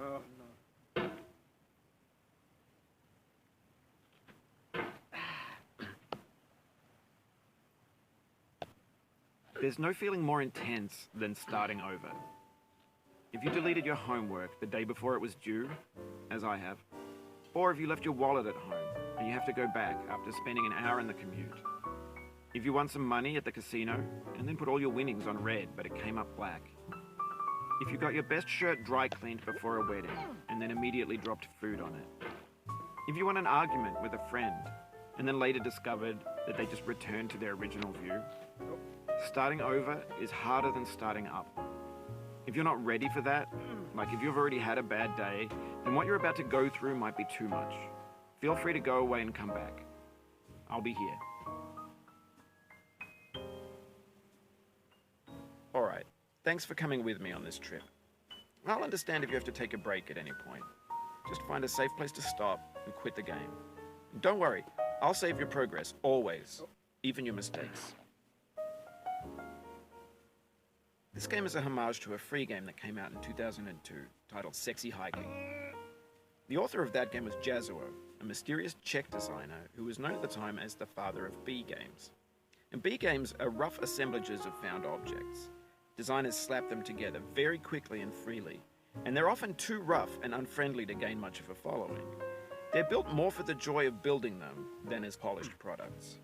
Oh, no. There's no feeling more intense than starting over. If you deleted your homework the day before it was due, as I have, or if you left your wallet at home and you have to go back after spending an hour in the commute. If you won some money at the casino and then put all your winnings on red but it came up black. If you got your best shirt dry cleaned before a wedding and then immediately dropped food on it. If you won an argument with a friend and then later discovered that they just returned to their original view. Starting over is harder than starting up. If you're not ready for that, like if you've already had a bad day, then what you're about to go through might be too much. Feel free to go away and come back. I'll be here. Alright, thanks for coming with me on this trip. I'll understand if you have to take a break at any point. Just find a safe place to stop and quit the game. And don't worry, I'll save your progress, always. Even your mistakes. This game is a homage to a free game that came out in 2002, titled Sexy Hiking. The author of that game was Jazzuo, a mysterious Czech designer who was known at the time as the father of B games. And B games are rough assemblages of found objects. Designers slap them together very quickly and freely, and they're often too rough and unfriendly to gain much of a following. They're built more for the joy of building them than as polished products.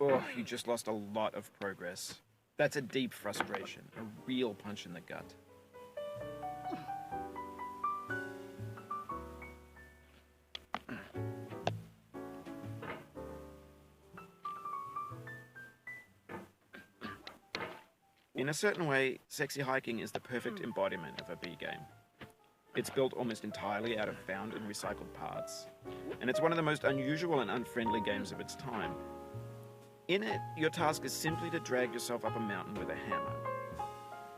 Oh, you just lost a lot of progress. That's a deep frustration, a real punch in the gut. In a certain way, Sexy Hiking is the perfect embodiment of a B game. It's built almost entirely out of found and recycled parts, and it's one of the most unusual and unfriendly games of its time. In it, your task is simply to drag yourself up a mountain with a hammer.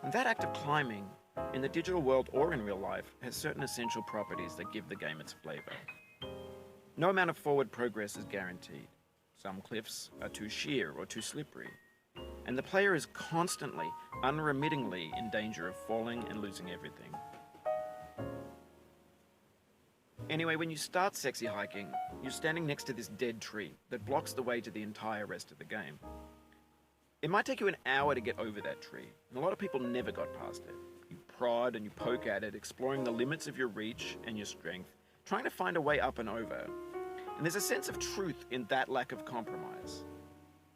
And that act of climbing, in the digital world or in real life, has certain essential properties that give the game its flavor. No amount of forward progress is guaranteed. Some cliffs are too sheer or too slippery. And the player is constantly, unremittingly in danger of falling and losing everything. Anyway, when you start Sexy Hiking, you're standing next to this dead tree that blocks the way to the entire rest of the game. It might take you an hour to get over that tree, and a lot of people never got past it. You prod and you poke at it, exploring the limits of your reach and your strength, trying to find a way up and over. And there's a sense of truth in that lack of compromise.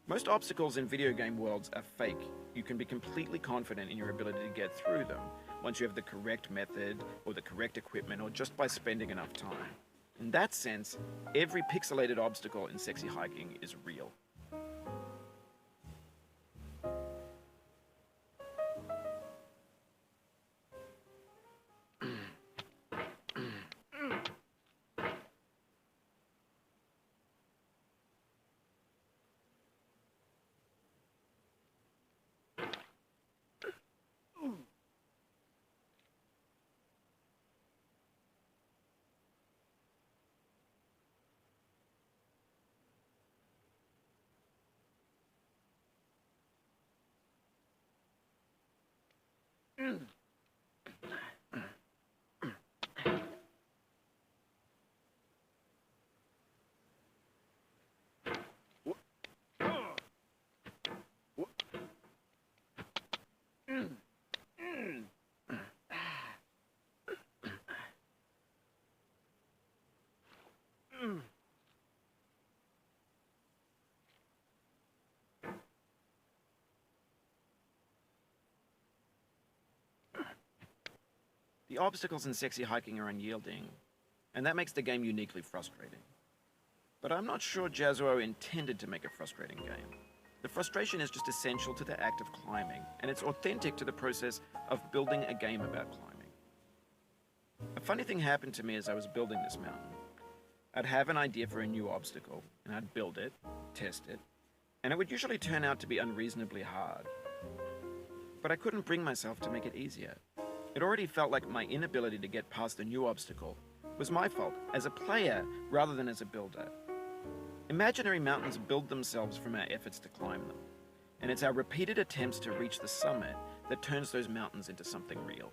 Most obstacles in video game worlds are fake. You can be completely confident in your ability to get through them, once you have the correct method, or the correct equipment, or just by spending enough time. In that sense, every pixelated obstacle in Sexy Hiking is real. The obstacles in Sexy Hiking are unyielding, and that makes the game uniquely frustrating. But I'm not sure Jazzuo intended to make a frustrating game. The frustration is just essential to the act of climbing, and it's authentic to the process of building a game about climbing. A funny thing happened to me as I was building this mountain. I'd have an idea for a new obstacle, and I'd build it, test it, and it would usually turn out to be unreasonably hard. But I couldn't bring myself to make it easier. It already felt like my inability to get past the new obstacle was my fault as a player rather than as a builder. Imaginary mountains build themselves from our efforts to climb them, and it's our repeated attempts to reach the summit that turns those mountains into something real.